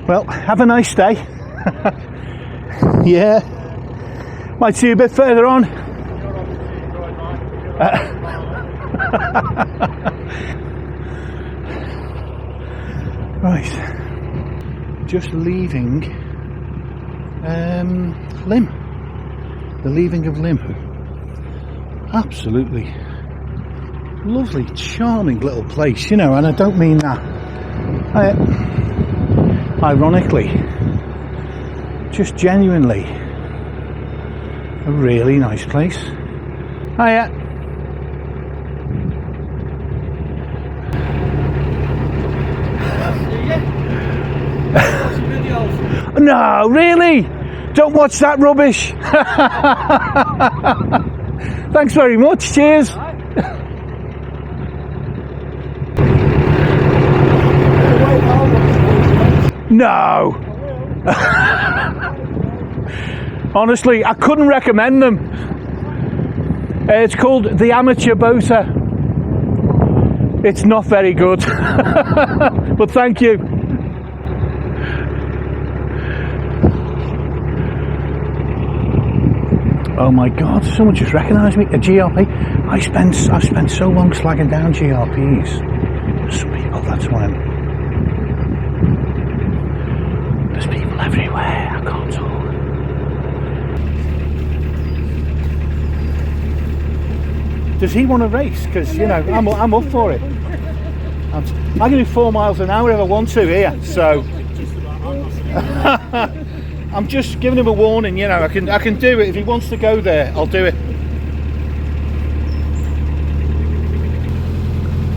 Well, have a nice day. Yeah. Might see you a bit further on. Right. Just leaving Lymm. The leaving of Lymm. Absolutely lovely, charming little place, you know, and I don't mean that ironically, just genuinely a really nice place. Hiya. No, really? Don't watch that rubbish. Thanks very much, cheers. No. Honestly, I couldn't recommend them. It's called The Amateur Boater. It's not very good. But thank you. Oh my God, someone just recognised me. A GRP. I spent so long slagging down GRPs. Some people, that's why there's people everywhere. I can't talk. Does he want to race? Because, you know, I'm up for it. I can do 4 miles an hour if I want to here, so I'm just giving him a warning, you know. I can do it. If he wants to go there, I'll do it.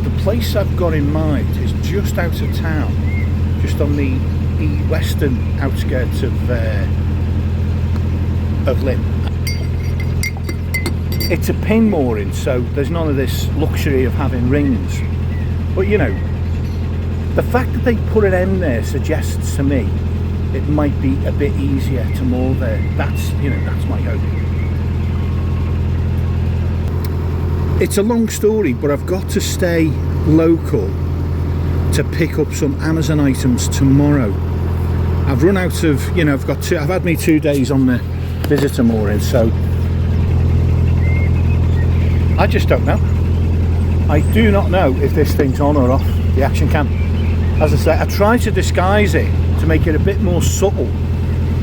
The place I've got in mind is just out of town, just on the western outskirts of Lymm. It's a pin mooring, so there's none of this luxury of having rings. But you know, the fact that they put an end there suggests to me it might be a bit easier to moor there. That's my hope. It's a long story, but I've got to stay local to pick up some Amazon items tomorrow. I've run out of, you know, I've had me 2 days on the visitor mooring, so I just don't know. I do not know if this thing's on or off the action cam. As I say, I tried to disguise it to make it a bit more subtle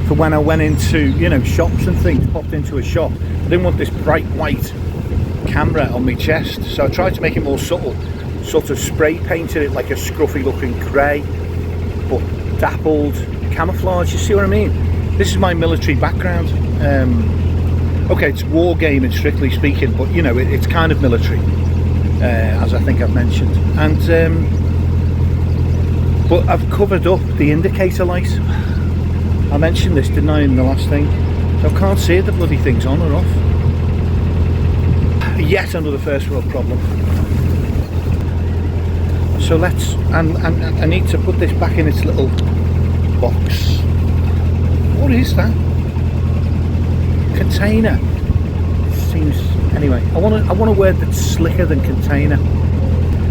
for when I went into, you know, shops and things, popped into a shop. I didn't want this bright white camera on my chest, so I tried to make it more subtle, sort of spray painted it like a scruffy looking grey, but dappled camouflage, you see what I mean? This is my military background. Okay, it's war gaming strictly speaking, but you know, it's kind of military, as I think I've mentioned. And but I've covered up the indicator light. I mentioned this, didn't I, in the last thing? So I can't see if the bloody thing's on or off. Yet another first world problem. So let's, and I need to put this back in its little box. What is that? Container. Seems, anyway, I want a word that's slicker than container.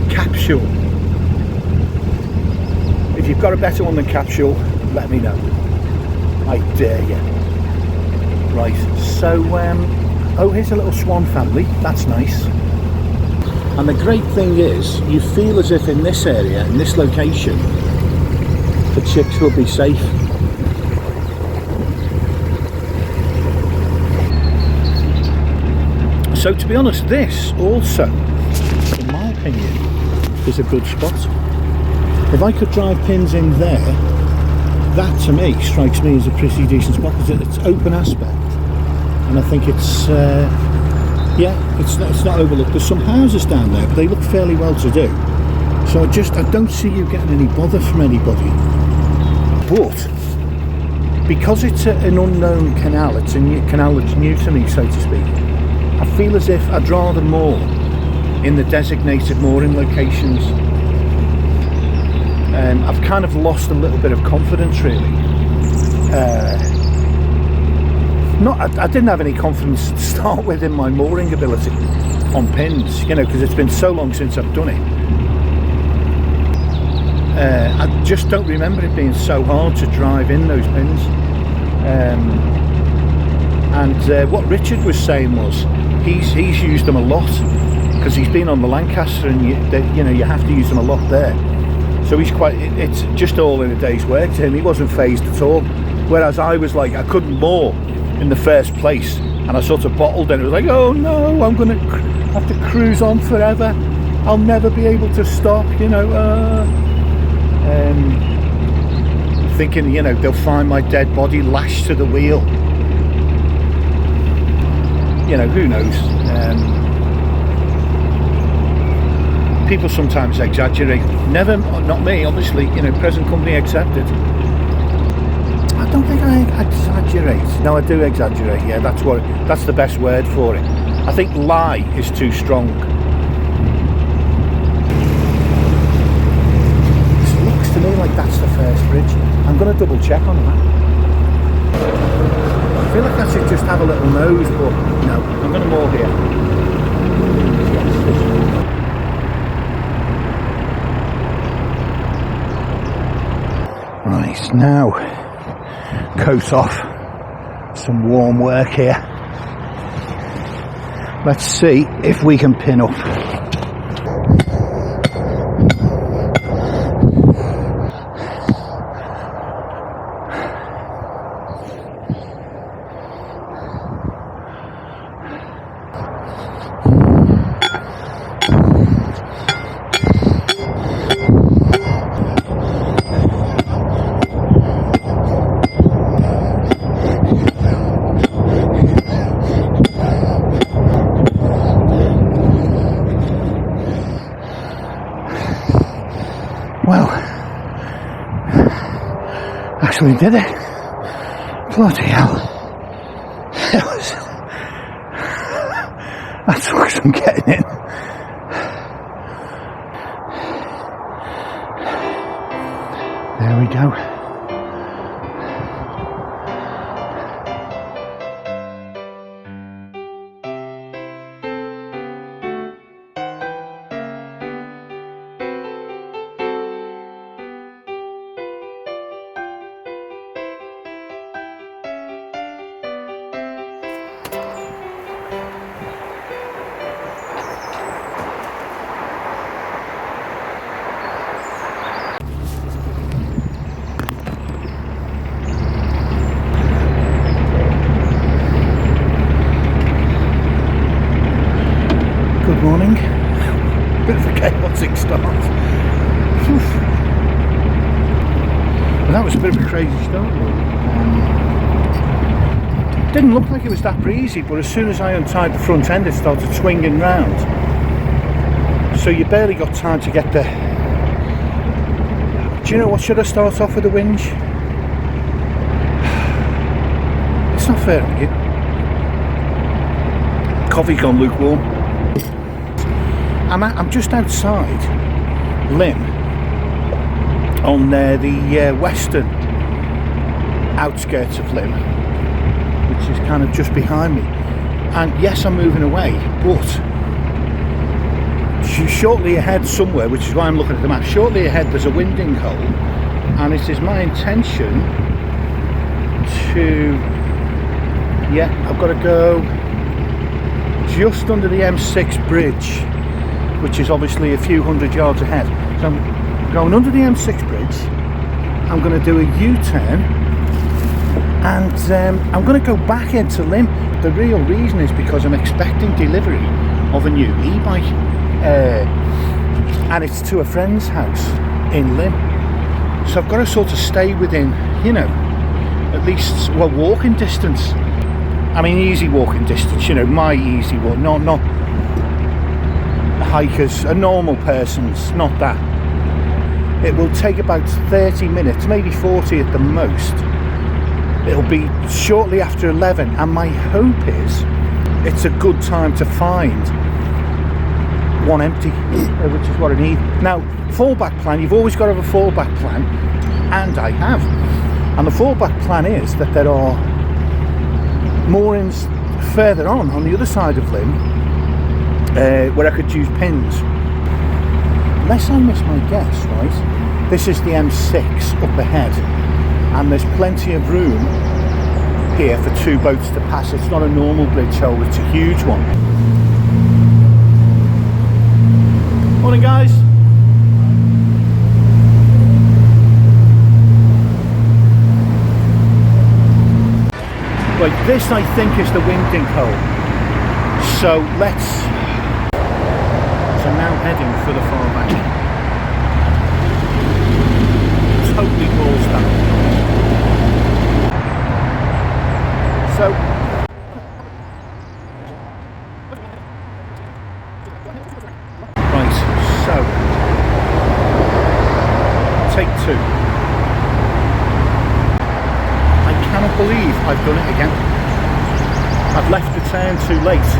Capsule. If you've got a better one than capsule, let me know. I dare you. Right, so oh, here's a little swan family. That's nice. And the great thing is, you feel as if in this area, in this location, the chicks will be safe. So to be honest, this also, in my opinion, is a good spot. If I could drive pins in there, that to me strikes me as a pretty decent spot, because it's open aspect, and I think it's yeah, it's not overlooked. There's some houses down there, but they look fairly well to do. So I don't see you getting any bother from anybody. But because it's an unknown canal, it's a new canal that's new to me, so to speak, I feel as if I'd rather moor in the designated mooring locations. I've kind of lost a little bit of confidence, really. I didn't have any confidence to start with in my mooring ability on pins, you know, because it's been so long since I've done it. I just don't remember it being so hard to drive in those pins. And what Richard was saying was he's used them a lot because he's been on the Lancaster, and you have to use them a lot there. So he's it's just all in a day's work to him. He wasn't phased at all. Whereas I was like, I couldn't moor in the first place, and I sort of bottled, and it was like, oh no, I'm going to have to cruise on forever. I'll never be able to stop, thinking, they'll find my dead body lashed to the wheel. Who knows? People sometimes exaggerate. Never, not me, obviously. Present company accepted. I don't think I exaggerate. No, I do exaggerate. Yeah, that's the best word for it. I think lie is too strong. It looks to me like that's the first bridge. I'm going to double check on that. I feel like I should just have a little nose, but no, I'm going to moor here. Right, now, coat off, some warm work here. Let's see if we can pin up. Well, actually did it. Bloody hell. That took some getting in. There we go. Good morning. Bit of a chaotic start. Well, that was a bit of a crazy start. Didn't look like it was that breezy, but as soon as I untied the front end, it started swinging round. So you barely got time to get there. Do you know what? Should I start off with a whinge? It's not fair on you. Coffee gone lukewarm. I'm just outside Lymm, on the western outskirts of Lymm, which is kind of just behind me. And yes, I'm moving away, but shortly ahead somewhere, which is why I'm looking at the map, shortly ahead there's a winding hole, and it is my intention to, I've got to go just under the M6 bridge, which is obviously a few hundred yards ahead. So I'm going under the M6 bridge, I'm going to do a U-turn, and I'm going to go back into Lymm. The real reason is because I'm expecting delivery of a new e-bike, and it's to a friend's house in Lymm. So I've got to sort of stay within, at least, walking distance. I mean, easy walking distance, my easy walk, not hikers, a normal person's, not that. It will take about 30 minutes, maybe 40 at the most. It'll be shortly after 11, and my hope is it's a good time to find one empty, which is what I need. Now, fallback plan, you've always got to have a fallback plan, and I have. And the fallback plan is that there are moorings further on the other side of Lymm, where I could use pins. Unless I miss my guess, right? This is the M6 up ahead, and there's plenty of room here for 2 boats to pass. It's not a normal bridge hole, it's a huge one. Morning guys. Right, this I think is the winding hole. So now heading for the far bank. Totally balls down. So right, so take 2. I cannot believe I've done it again. I've left the turn too late.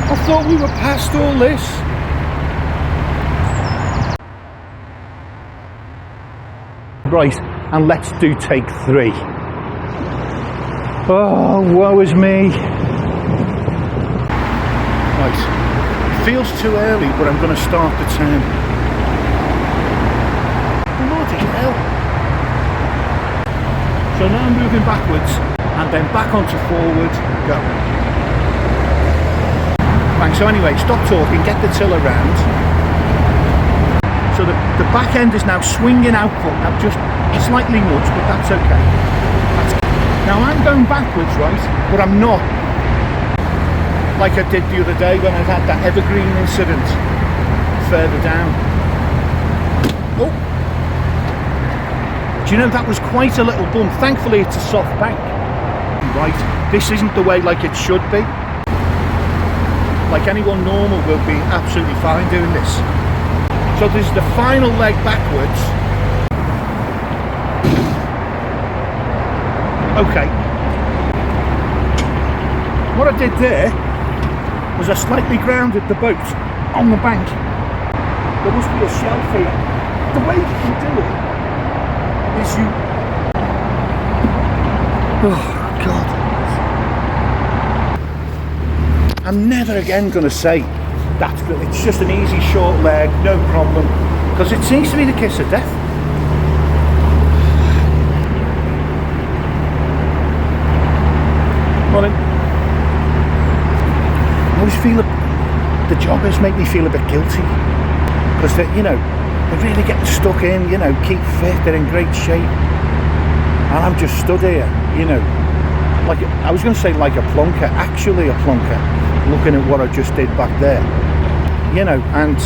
I thought we were past all this. Right, and let's do take 3. Oh, woe is me. Right, feels too early, but I'm going to start the turn. Bloody hell. So now I'm moving backwards, and then back onto forward, go. Right, so anyway, stop talking, get the till around. So the back end is now swinging output. I've just slightly nudged, but that's okay. Now I'm going backwards, right, but I'm not like I did the other day when I had that evergreen incident further down. Oh! Do you know, that was quite a little bump. Thankfully it's a soft bank. Right, this isn't the way like it should be. Like anyone normal will be absolutely fine doing this. So this is the final leg backwards. Okay. What I did there was I slightly grounded the boat on the bank. There must be a shelf here. The way that you do it is you... Oh God. I'm never again going to say that's good. It's just an easy short leg, no problem, because it seems to be the kiss of death. Morning. I always feel the joggers make me feel a bit guilty, because they, you know, they're really getting stuck in, you know, keep fit, they're in great shape, and I'm just stood here, you know, like, I was going to say like a plonker, actually a plonker, looking at what I just did back there, you know, and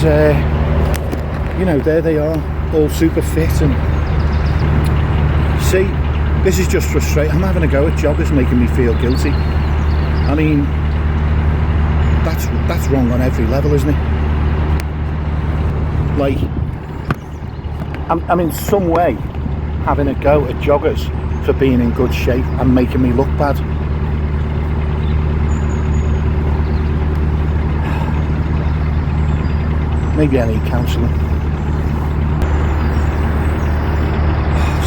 you know, there they are, all super fit. And see, this is just frustrating. I'm having a go at joggers, making me feel guilty. I mean, that's wrong on every level, isn't it? Like, I'm in some way having a go at joggers for being in good shape and making me look bad. Maybe I need counselling.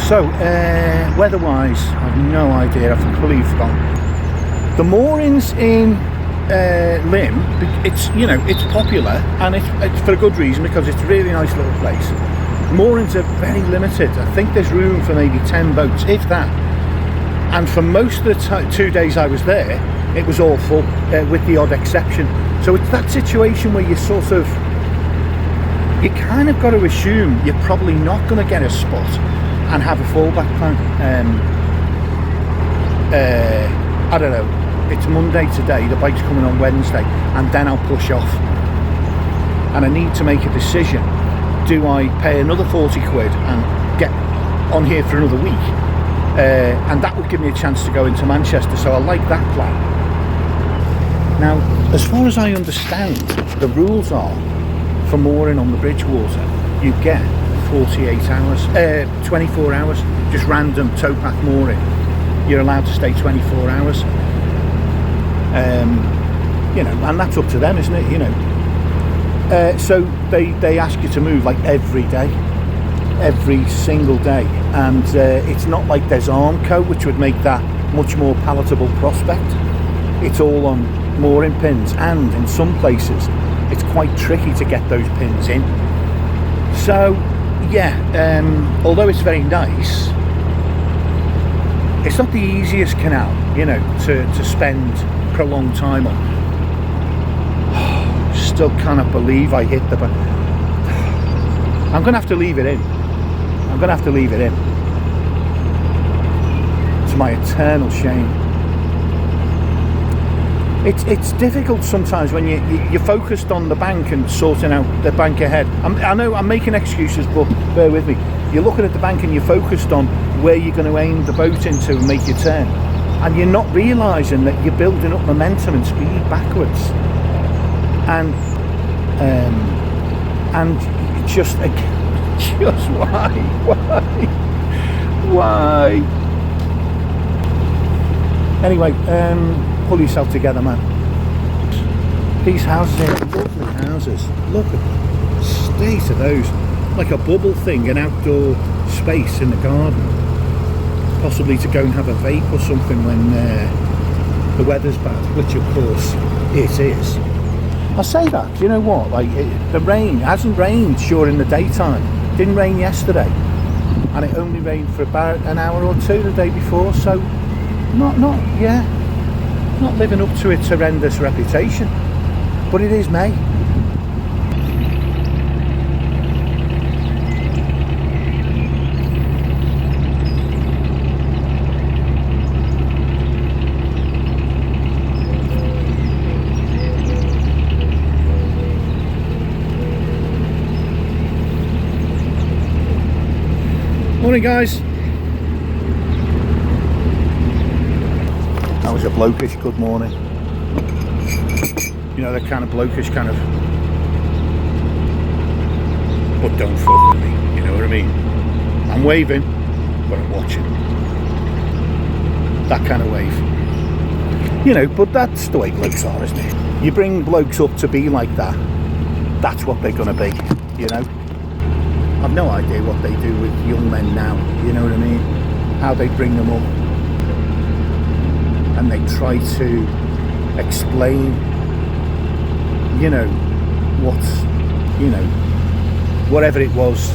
So, weather-wise, I've no idea. I've completely forgotten. The moorings in Lymm, it's, you know, it's popular, and it's for a good reason, because it's a really nice little place. Moorings are very limited. I think there's room for maybe 10 boats, if that. And for most of the 2 days I was there, it was all full, with the odd exception. So it's that situation where you sort of, you kind of got to assume you're probably not going to get a spot and have a fallback plan. I don't know, it's Monday today, the bike's coming on Wednesday, and then I'll push off. And I need to make a decision. Do I pay another 40 quid and get on here for another week? And that would give me a chance to go into Manchester, so I like that plan. Now, as far as I understand, the rules are, for mooring on the Bridgewater, you get 48 hours, 24 hours, just random towpath mooring. You're allowed to stay 24 hours. You know, and that's up to them, isn't it? You know. So they ask you to move like every day, every single day, and it's not like there's Armco, which would make that much more palatable prospect. It's all on mooring pins, and in some places it's quite tricky to get those pins in. So yeah, although it's very nice, it's not the easiest canal, you know, to spend prolonged time on. Still cannot believe I hit the... I'm gonna have to leave it in. I'm gonna have to leave it in. To my eternal shame. It's difficult sometimes when you're focused on the bank and sorting out the bank ahead. I know I'm making excuses, but bear with me. You're looking at the bank and you're focused on where you're going to aim the boat into and make your turn, and you're not realising that you're building up momentum and speed backwards, and just why? Anyway, pull yourself together, man. These houses here, lovely houses. Look at the state of those. Like a bubble thing, an outdoor space in the garden. Possibly to go and have a vape or something when the weather's bad, which of course it is. I say that, you know what, like the rain hasn't rained during the daytime. Didn't rain yesterday. And it only rained for about an hour or two the day before, so not living up to its horrendous reputation, but it is May. Morning, guys. That was a blokish good morning. You know, that kind of blokish kind of, but don't fuck with me, you know what I mean? I'm waving, but I'm watching. That kind of wave. You know, but that's the way blokes are, isn't it? You bring blokes up to be like that, that's what they're going to be, you know? I've no idea what they do with young men now, you know what I mean? How they bring them up. And they try to explain, you know, whatever it was.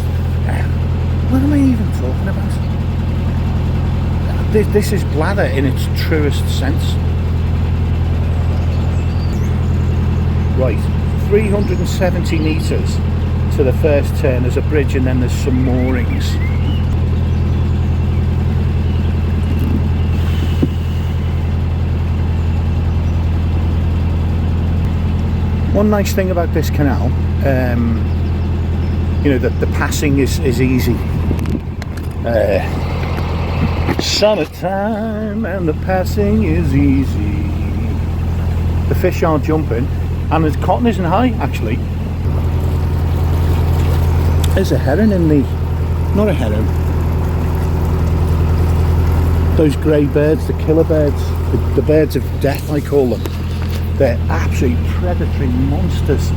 What am I even talking about? This is blather in its truest sense. Right, 370 metres to the first turn. There's a bridge and then there's some moorings. One nice thing about this canal, you know, that the passing is easy. Summertime and the passing is easy. The fish aren't jumping, and the cotton isn't high actually. There's a heron in the, not a heron, those grey birds, the killer birds, the birds of death I call them. They're absolutely predatory monsters.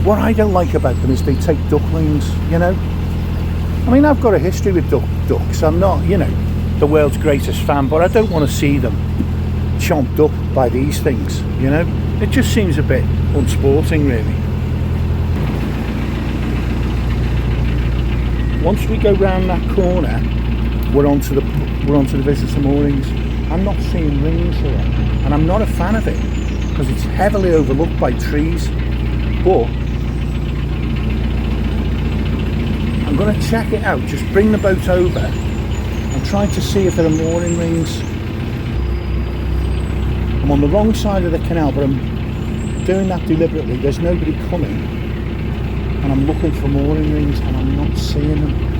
What I don't like about them is they take ducklings, you know. I mean, I've got a history with ducks. I'm not, you know, the world's greatest fan, but I don't want to see them chomped up by these things, you know. It just seems a bit unsporting, really. Once we go round that corner, we're onto the visitor moorings. I'm not seeing rings here, and I'm not a fan of it because it's heavily overlooked by trees. But I'm going to check it out. Just bring the boat over and try to see if there are mooring rings. I'm on the wrong side of the canal, but I'm doing that deliberately. There's nobody coming, and I'm looking for mooring rings, and I'm not seeing them.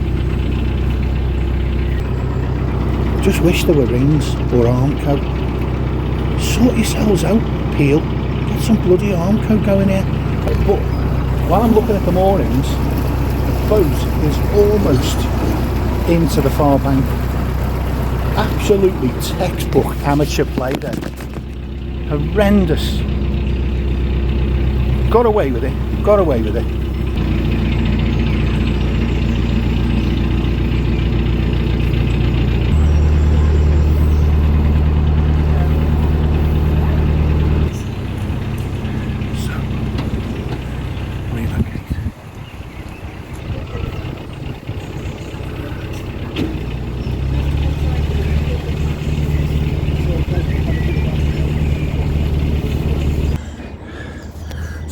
Just wish there were rings or armco. Sort yourselves out, Peel. Get some bloody armco going here. But while I'm looking at the moorings, the boat is almost into the far bank. Absolutely textbook amateur play there. Horrendous. Got away with it. Got away with it.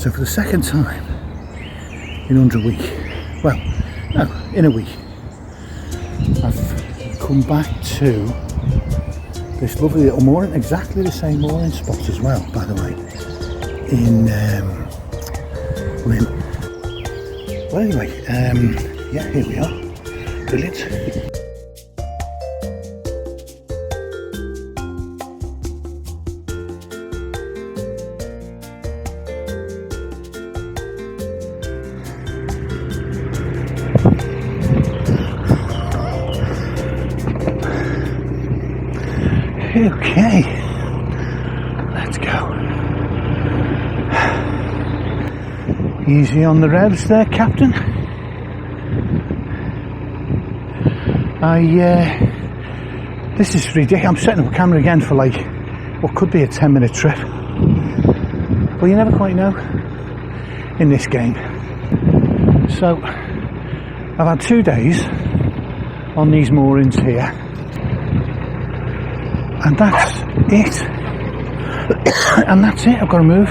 So for the second time in under a week, well, no, in a week, I've come back to this lovely little mooring, exactly the same mooring spot as well, by the way, in Lymm. Well, anyway, yeah, here we are. Brilliant. Okay, let's go. Easy on the revs there, Captain. This is ridiculous. I'm setting up a camera again for like what could be a 10-minute trip, but you never quite know in this game. So I've had 2 days on these moorings here, and that's it. And that's it. I've got to move.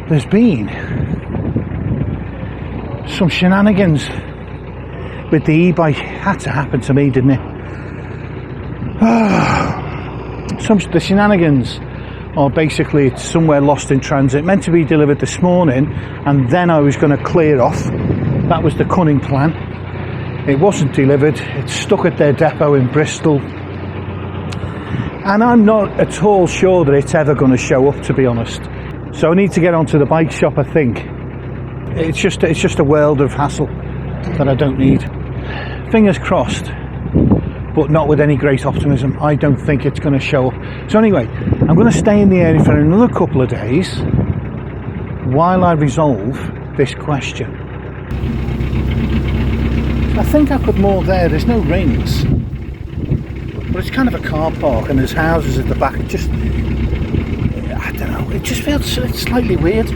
There's been some shenanigans with the e-bike. Had to happen to me, didn't it? The shenanigans are basically it's somewhere lost in transit, meant to be delivered this morning, and then I was going to clear off. That was the cunning plan. It wasn't delivered. It's stuck at their depot in Bristol, and I'm not at all sure that it's ever going to show up, to be honest. So I need to get onto the bike shop, I think. It's just a world of hassle that I don't need. Fingers crossed, but not with any great optimism. I don't think it's going to show up. So anyway, I'm going to stay in the area for another couple of days while I resolve this question. I think I could moor there. There's no rings, but it's kind of a car park and there's houses at the back. It just, I don't know, it just feels slightly weird.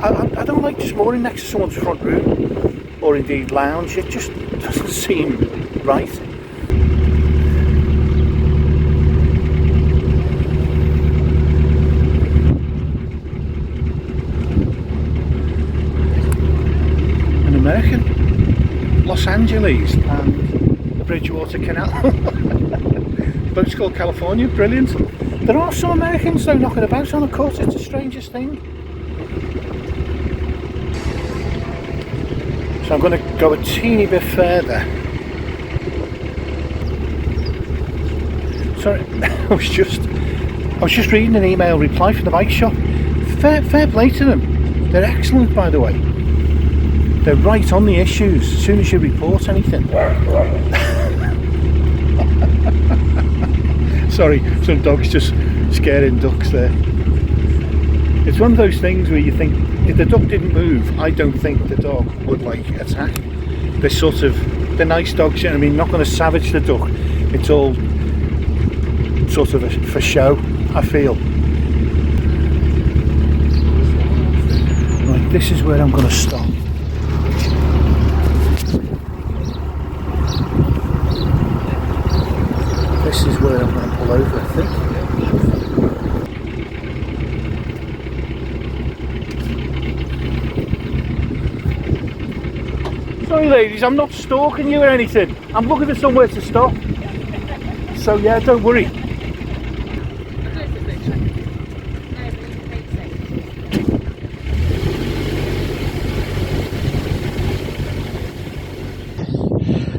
I don't like just mooring next to someone's front room or indeed lounge. It just doesn't seem right. An American, Los Angeles and the Bridgewater Canal. Boat's called California, brilliant. There are some Americans though knocking about on the coast. It's the strangest thing. So I'm going to go a teeny bit further. Sorry, I was just reading an email reply from the bike shop. Fair play to them. They're excellent, by the way. They're right on the issues as soon as you report anything. Sorry, some dogs just scaring ducks there. It's one of those things where you think, if the duck didn't move, I don't think the dog would like attack. They're nice dogs, you know what I mean, not going to savage the duck. It's all sort of for show, I feel. Right, this is where I'm going to stop. This is where I'm going to pull over, I think. Sorry ladies, I'm not stalking you or anything. I'm looking for somewhere to stop. So yeah, don't worry.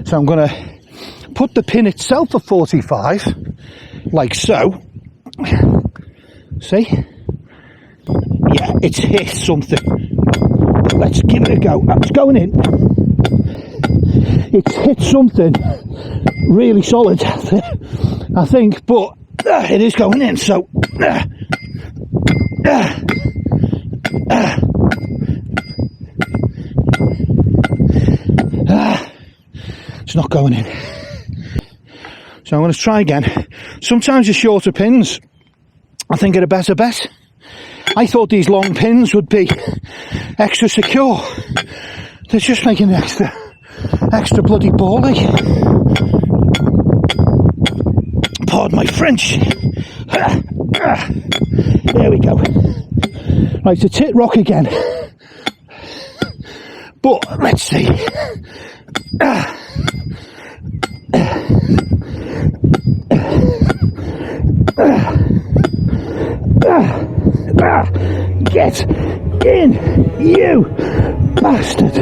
So I'm going to put the pin itself at 45, like so. See? Yeah, it's hit something. But let's give it a go. It's going in. It's hit something really solid, I think, but it is going in, so it's not going in. So I'm going to try again. Sometimes the shorter pins, I think, are a better bet. I thought these long pins would be extra secure. They're just making it extra bloody bally. Pardon my French. There we go. Right, it's a tit rock again. But let's see. Get in, you bastard.